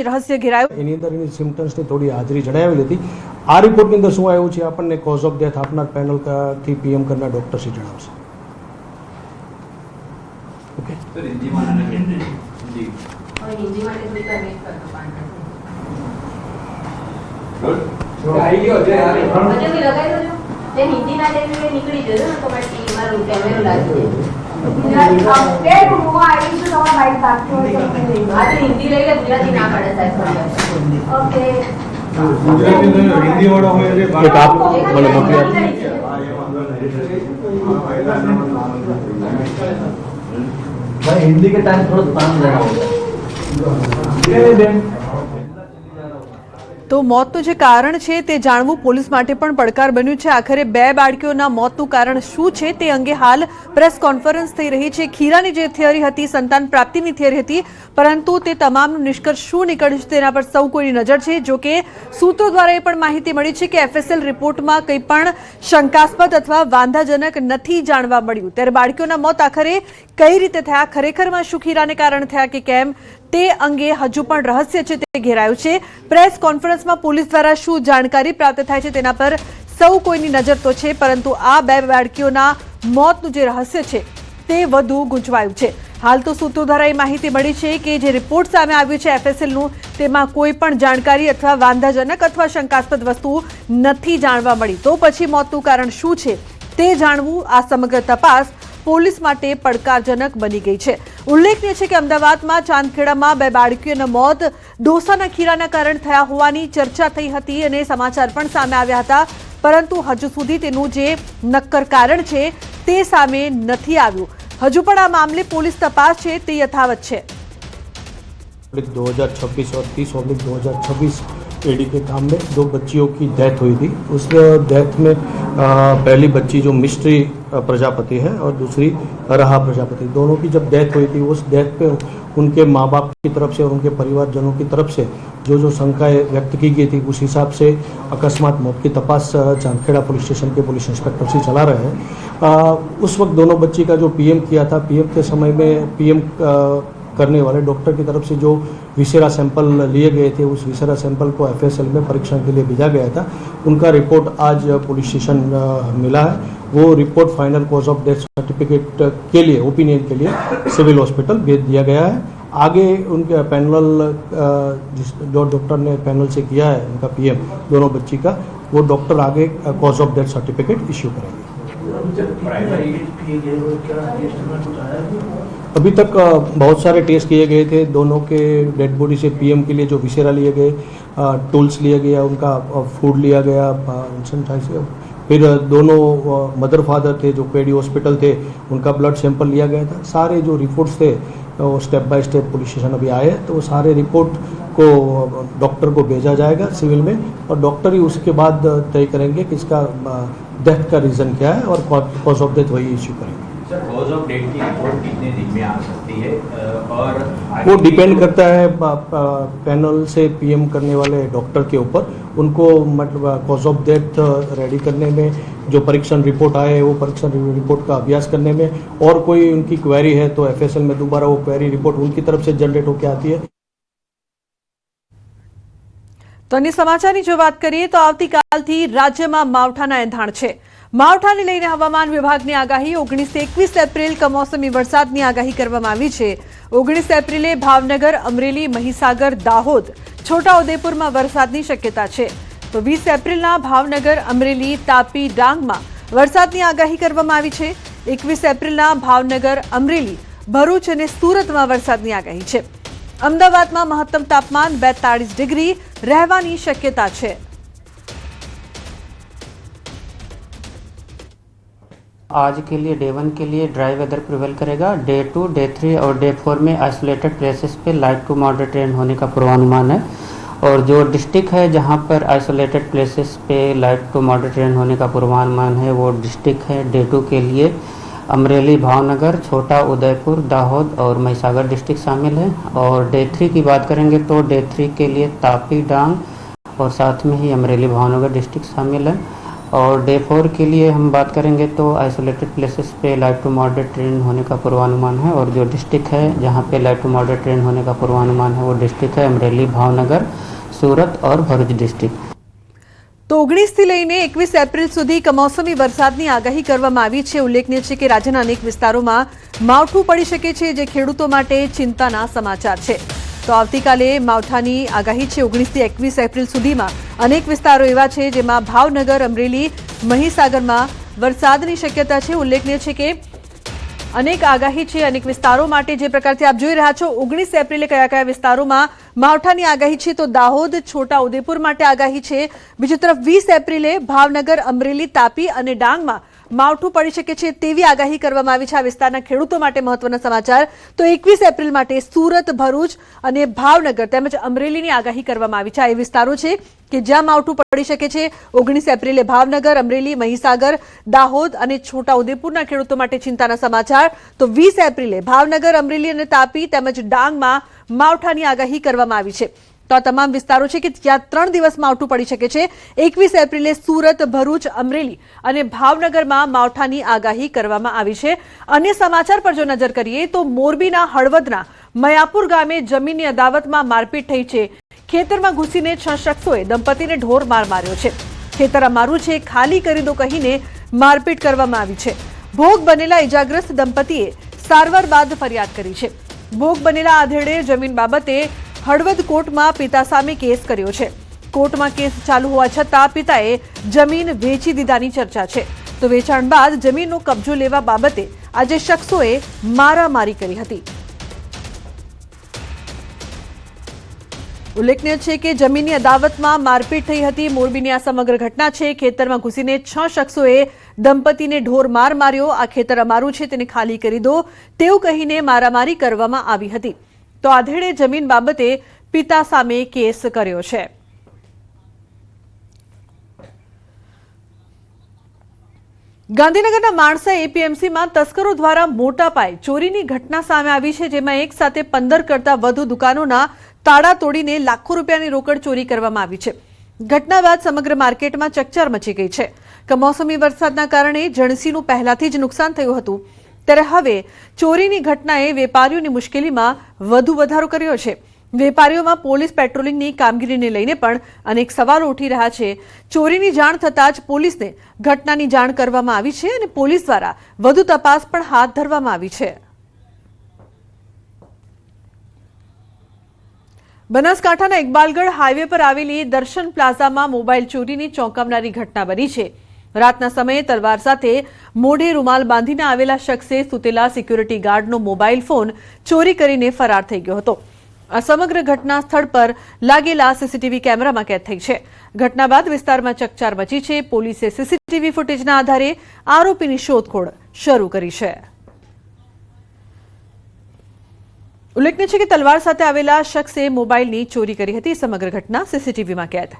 રહસ્ય ઘેરાયું. એની અંદર એની સિમ્ટમ્સની થોડી હાજરી જણાવેલી હતી. આ રિપોર્ટની અંદર શું આવ્યું છે આપણને કોઝ ઓફ ડેથ આપનાર પેનલ થી પીએમ કરનાર ડોક્ટર શ્રી જણાવશે. ઓકે સર હિન્દી માં હિન્દી માટે થોડી કન્વેન્સ કરતો પાન ગુડ આવી ગયો છે યાર મજે બી લગાઈ દો તે હિન્દી માટે નીકળી જજો ને તો મારી ટીમ માં કેમેરો લાગી પેડ મુવા આવી તો તમારા બાઈક બાકી હોય તો આજે હિન્દી લઈ લે ગુજરાતી ના પડે સાહેબ. ઓકે ગુજરાતી તો હિન્દી વાળો હોય છે એક આપ મને મોકલી આપો. भाई हिंदी के टाइम थोड़ा दुकान लेना होगा. તો મોતનું જે કારણ છે તે જાણવું પોલીસ માટે પણ પડકાર બન્યું છે. આખરે બે બાળકીઓના મોતનું કારણ શું છે તે અંગે હાલ પ્રેસ કોન્ફરન્સ થઈ રહી છે. ખીરાની જે થિયરી હતી, સંતાન પ્રાપ્તિની થિયરી હતી, પરંતુ તે તમામનું નિષ્કર્ષ શું નીકળ્યું છે તેના પર સૌ કોઈની નજર છે. જો કે સૂત્રો દ્વારા એ પણ માહિતી મળી છે કે એફએસએલ રિપોર્ટમાં કંઈ પણ શંકાસ્પદ અથવા વાંધાજનક નથી જાણવા મળ્યું. ત્યારે બાળકીઓના મોત આખરે કઈ રીતે થયા, ખરેખરમાં શું ખીરાને કારણે થયા કે કેમ, તે અંગે હજુ પણ રહસ્ય છે તે ઘેરાયું છે. પ્રેસ કોન્ફરન્સમાં પોલીસ દ્વારા શું જાણકારી પ્રાપ્ત થાય છે તેના પર સૌ કોઈની નજર તો છે, પરંતુ આ બે બાળકીઓના મોતનું જે રહસ્ય છે તે વધુ ગૂંચવાયું છે. હાલ તો સૂત્રો દ્વારા એ માહિતી મળી છે કે જે રિપોર્ટ સામે આવ્યું છે એફએસએલનું, તેમાં કોઈ પણ જાણકારી અથવા વાંધાજનક અથવા શંકાસ્પદ વસ્તુ નથી જાણવા મળી. તો પછી મોતનું કારણ શું છે તે જાણવું આ સમગ્ર તપાસ પોલીસ માટે પડકારજનક બની ગઈ છે. ઉલ્લેખનીય છે કે અમદાવાદમાં ચાંદખેડામાં બે બાળકીઓના મોત ડોસાના ખીરાના કારણે થયા હોવાની ચર્ચા થઈ હતી અને સમાચાર પણ સામે આવ્યા હતા, પરંતુ હજુ સુધી તેનું જે નક્કર કારણ છે તે સામે નથી આવ્યું. હજુ પણ આ મામલે પોલીસ તપાસ છે તે યથાવત છે. 2026 और 30/2026 एडी के काम में दो बच्चियों की डेथ हुई थी. उस डेथ में पहली बच्ची जो मिस्ट्री प्रजापति है और दूसरी रहा प्रजापति, दोनों की जब डेथ हुई थी उस डेथ पे उनके माँ बाप की तरफ से और उनके परिवारजनों की तरफ से जो जो शंकाएं व्यक्त की गई थी उस हिसाब से अकस्मात मौत की तपास चांदखेड़ा पुलिस स्टेशन के पुलिस इंस्पेक्टर से चला रहे हैं. उस वक्त दोनों बच्ची का जो पीएम किया था, पीएम के समय में पीएम करने वाले डॉक्टर की तरफ से जो विसेरा सैंपल लिए गए थे उस विसेरा सैंपल को एफएसएल में परीक्षण के लिए भेजा गया था. उनका रिपोर्ट आज पुलिस स्टेशन मिला है. वो report final cause of death certificate के लिए ओपिनियन के लिए सिविल हॉस्पिटल भेज दिया गया है. आगे उनके पैनल जो डॉक्टर ने पैनल से किया है उनका पीएम दोनों बच्ची का, वो डॉक्टर आगे cause of death certificate issue करेंगे. अभी तक बहुत सारे टेस्ट किए गए थे. दोनों के डेड बॉडी से पीएम के लिए जो विसेरा लिए गए, टूल्स लिए गया, उनका फूड लिया गया, फिर दोनों मदर फादर थे जो पेडी हॉस्पिटल थे उनका ब्लड सैंपल लिया गया था. सारे जो रिपोर्ट्स थे वो step by step police station अभी आए हैं, तो वो सारे रिपोर्ट को डॉक्टर को भेजा जाएगा सिविल में और डॉक्टर ही उसके बाद तय करेंगे कि इसका डेथ का रीज़न क्या है और कॉज ऑफ डेथ वही इश्यू करेंगे. सर कॉज ऑफ डेथ की रिपोर्ट कितने दिन में आ सकती है और वो डिपेंड करता है पैनल से पीएम करने वाले डॉक्टर के ऊपर. उनको मतलब कॉज ऑफ डेथ रेडी करने में जो परीक्षण रिपोर्ट आए वो परीक्षण रिपोर्ट का अभ्यास करने में, और कोई उनकी क्वेरी है तो एफएसएल में दोबारा वो क्वेरी रिपोर्ट उनकी तरफ से जनरेट होकर आती है. તો અન્ય સમાચારની જો વાત કરીએ તો આવતીકાલથી રાજ્યમાં માવઠાના એંધાણ છે. માવઠાને લઈને હવામાન વિભાગની આગાહી 19-21 એપ્રિલ કમોસમી વરસાદની આગાહી કરવામાં આવી છે. 19 એપ્રિલે ભાવનગર, અમરેલી, મહીસાગર, દાહોદ, છોટાઉદેપુરમાં વરસાદની શક્યતા છે. તો 20 એપ્રિલના ભાવનગર, અમરેલી, તાપી, ડાંગમાં વરસાદની આગાહી કરવામાં આવી છે. 21 એપ્રિલના ભાવનગર, અમરેલી, ભરૂચ અને સુરતમાં વરસાદની આગાહી છે. અમદાવાદમાં મહત્તમ તાપમાન 42 ડિગ્રી રહેવાની શક્યતા છે. आज के लिए डे 1 के लिए ड्राई वेदर प्रिवेल करेगा. डे 2, डे 3 और डे 4 में आइसोलेटेड प्लेसेस पे लाइट टू मॉडरेट रेन होने का पूर्वानुमान है. और जो डिस्ट्रिक्ट है जहां पर आइसोलेटेड प्लेसेस पे लाइट टू मॉडरेट रेन होने का पूर्वानुमान है वो डिस्ट्रिक्ट है डे 2 के लिए अमरेली, भावनगर, छोटा उदयपुर, दाहोद और महीसागर डिस्ट्रिक्ट शामिल है. और डे 3 की बात करेंगे तो डे 3 के लिए तापी, डांग और साथ में ही अमरेली, भावनगर डिस्ट्रिक्ट शामिल है. और डे 4 के लिए हम बात करेंगे तो आइसोलेटेड प्लेसेस पे लाइट टू मॉडरेट रेन होने का पूर्वानुमान है। और जो डिस्ट्रिक्ट है जहाँ पे लाइट टू मॉडरेट रेन होने का पूर्वानुमान है वो डिस्ट्रिक्ट है अमरेली, भावनगर, सूरत और भरूच डिस्ट्रिक्ट। તો 19 થી લઈને 21 એપ્રિલ સુધી કમોસમી વરસાદની આગાહી કરવામાં આવી છે। ઉલ્લેખનીય છે કે રાજ્યના અનેક વિસ્તારોમાં માવઠું પડી શકે છે, જે ખેડૂતો માટે ચિંતાના સમાચાર છે। તો આવતીકાલે માવઠાની આગાહી છે। 19 થી 21 એપ્રિલ સુધીમાં અનેક વિસ્તારો એવા છે જેમાં ભાવનગર, અમરેલી, મહીસાગરમાં વરસાદની શક્યતા છે। ઉલ્લેખનીય છે કે અનેક આગાહી છે અનેક વિસ્તારો માટે। જે પ્રકારથી આપ જોઈ રહ્યા છો 19 એપ્રિલે કયા કયા વિસ્તારોમાં માવઠાની આગાહી છે, તો દાહોદ, છોટા ઉદેપુર માટે આગાહી છે। બીજી તરફ 20 એપ્રિલે ભાવનગર, અમરેલી, તાપી અને ડાંગમાં માવઠું પડી શકે છે તેવી આગાહી કરવામાં આવી છે। આ વિસ્તારના ખેડૂતો માટે મહત્વના સમાચાર। તો 21 એપ્રિલ માટે સુરત, ભરૂચ અને ભાવનગર તેમજ અમરેલીની આગાહી કરવામાં આવી છે। આ એ વિસ્તારો છે કે જ્યાં માવઠું પડી શકે છે। 19 એપ્રિલે ભાવનગર, અમરેલી, મહીસાગર, દાહોદ અને છોટા ઉદેપુરના ખેડૂતો માટે ચિંતાના સમાચાર। તો 20 એપ્રિલે ભાવનગર, અમરેલી અને તાપી તેમજ ડાંગમાં માવઠાની આગાહી કરવામાં આવી છે। તો આ તમામ વિસ્તારો છે કે જ્યાં 3 દિવસ માવઠું પડી શકે છે। 21 એપ્રિલે સુરત, ભરૂચ, અમરેલી અને ભાવનગરમાં માવઠાની આગાહી કરવામાં આવી છે। અન્ય સમાચાર પર જો નજર કરીએ તો મોરબીના હળવદના મયાપુર ગામે જમીનની અદાવતમાં મારપીટ થઈ છે। ખેતરમાં ઘૂસીને 6 શખ્સોએ દંપતીને ઢોર માર માર્યો છે। ખેતર અમારું છે, ખાલી કરી દો કહીને મારપીટ કરવામાં આવી છે। ભોગ બનેલા ઇજાગ્રસ્ત દંપતીએ સારવાર બાદ ફરિયાદ કરી છે। ભોગ બનેલા આધેડે જમીન બાબતે હળવદ કોર્ટમાં પિતા સામે કેસ કર્યો છે। કોર્ટમાં કેસ ચાલુ હોવા છતાં પિતાએ જમીન વેચી દીધાની ચર્ચા છે। તો વેચાણ બાદ જમીનનો કબજો લેવા બાબતે આજે શખ્સોએ મારામારી કરી હતી। ઉલ્લેખનીય છે કે જમીનની અદાવતમાં મારપીટ થઈ હતી। મોરબીની આ સમગ્ર ઘટના છે। ખેતરમાં ઘૂસીને 6 શખ્સોએ દંપતીને ઢોર માર માર્યો। આ ખેતર અમારું છે, તેને ખાલી કરી દો તેવું કહીને મારામારી કરવામાં આવી હતી। તો આધેડે જમીન બાબતે પિતા સામે કેસ કર્યો છે। ગાંધીનગરના માણસા એપીએમસીમાં તસ્કરો દ્વારા મોટા પાયે ચોરીની ઘટના સામે આવી છે, જેમાં એક સાથે 15 કરતા વધુ દુકાનોના તાળા તોડીને લાખો રૂપિયાની રોકડ ચોરી કરવામાં આવી છે। ઘટના બાદ સમગ્ર માર્કેટમાં ચકચાર મચી ગઈ છે। કમોસમી વરસાદના કારણે જણસીનું પહેલાથી જ નુકસાન થયું હતું, ત્યારે હવે ચોરીની ઘટનાએ વેપારીઓની મુશ્કેલીમાં વધુ વધારો કર્યો છે। વેપારીઓમાં પોલીસ પેટ્રોલિંગની કામગીરીને લઈને પણ અનેક સવાલો ઉઠી રહ્યા છે। ચોરીની જાણ થતાં જ પોલીસને ઘટનાની જાણ કરવામાં આવી છે અને પોલીસ દ્વારા વધુ તપાસ પણ હાથ ધરવામાં આવી છે। બનાસકાંઠાના ઇકબાલગઢ હાઈવે પર આવેલી દર્શન પ્લાઝામાં મોબાઈલ ચોરીની ચોંકાવનારી ઘટના બની છે। રાતના સમયે તલવાર સાથે મોઢે રૂમાલ બાંધીને આવેલા શખ્સે સૂતેલા સિક્યુરિટી ગાર્ડનો મોબાઈલ ફોન ચોરી કરીને ફરાર થઈ ગયો હતો। આ સમગ્ર ઘટના સ્થળ પર લાગેલા સીસીટીવી કેમેરામાં કેદ થઈ છે। ઘટના બાદ વિસ્તારમાં ચકચાર મચી છે। પોલીસે સીસીટીવી ફૂટેજના આધારે આરોપીની શોધખોળ શરૂ કરી છે। ઉલ્લેખનીય છે કે તલવાર સાથે આવેલા શખ્સે મોબાઈલની ચોરી કરી હતી। સમગ્ર ઘટના સીસીટીવીમાં કેદ।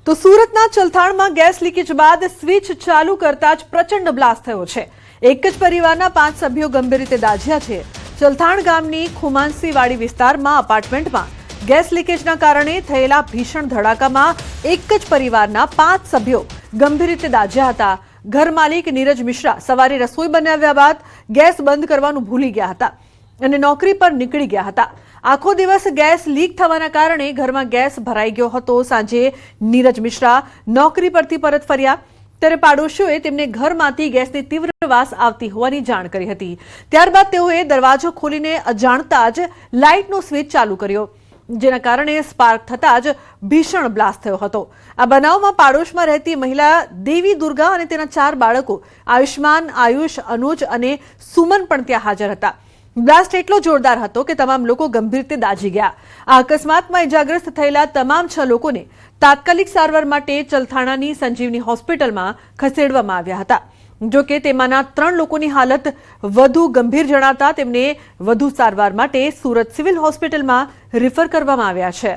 તો સુરતના ચલથાણમાં ગેસ લીકેજ બાદ સ્વિચ ચાલુ કરતા જ પ્રચંડ બ્લાસ્ટ થયો છે। એક જ પરિવારના 5 સભ્યો ગંભીર રીતે દાઝ્યા છે। ચલથાણ ગામની ખુમાનસીવાડી વિસ્તારમાં અપાર્ટમેન્ટમાં ગેસ લીકેજના કારણે થયેલા ભીષણ ધડાકામાં એક જ પરિવારના 5 સભ્યો ગંભીર રીતે દાઝ્યા હતા। ઘર માલિક નીરજ મિશ્રા સવારે રસોઈ બનાવ્યા બાદ ગેસ બંધ કરવાનું ભૂલી ગયા હતા અને નોકરી પર નીકળી ગયા હતા। આખો દિવસ ગેસ લીક થવાના કારણે ઘરમાં ગેસ ભરાઈ ગયો હતો। સાંજે નીરજ મિશ્રા નોકરી પરથી પરત ફર્યા ત્યારે પાડોશીઓએ તેમને ઘરમાંથી ગેસની તીવ્ર વાસ આવતી હોવાની જાણ કરી હતી। ત્યારબાદ તેઓએ દરવાજો ખોલીને અજાણતા જ લાઇટનો સ્વિચ ચાલુ કર્યો, જેના કારણે સ્પાર્ક થતા જ ભીષણ બ્લાસ્ટ થયો હતો। આ બનાવમાં પાડોશમાં રહેતી મહિલા દેવી દુર્ગા અને તેના 4 બાળકો આયુષ્માન, આયુષ, અનુજ અને સુમન પણ ત્યાં હાજર હતા। બ્લાસ્ટ એટલો જોરદાર હતો કે તમામ લોકો ગંભીર રીતે દાઝી ગયા। આ અકસ્માતમાં ઇજાગ્રસ્ત થયેલા તમામ 6 લોકોને તાત્કાલિક સારવાર માટે ચલથાણાની સંજીવની હોસ્પિટલમાં ખસેડવામાં આવ્યા હતા। જો કે તેમાંના 3 લોકોની હાલત વધુ ગંભીર જણાતા તેમને વધુ સારવાર માટે સુરત સિવિલ હોસ્પિટલમાં રિફર કરવામાં આવ્યા છે।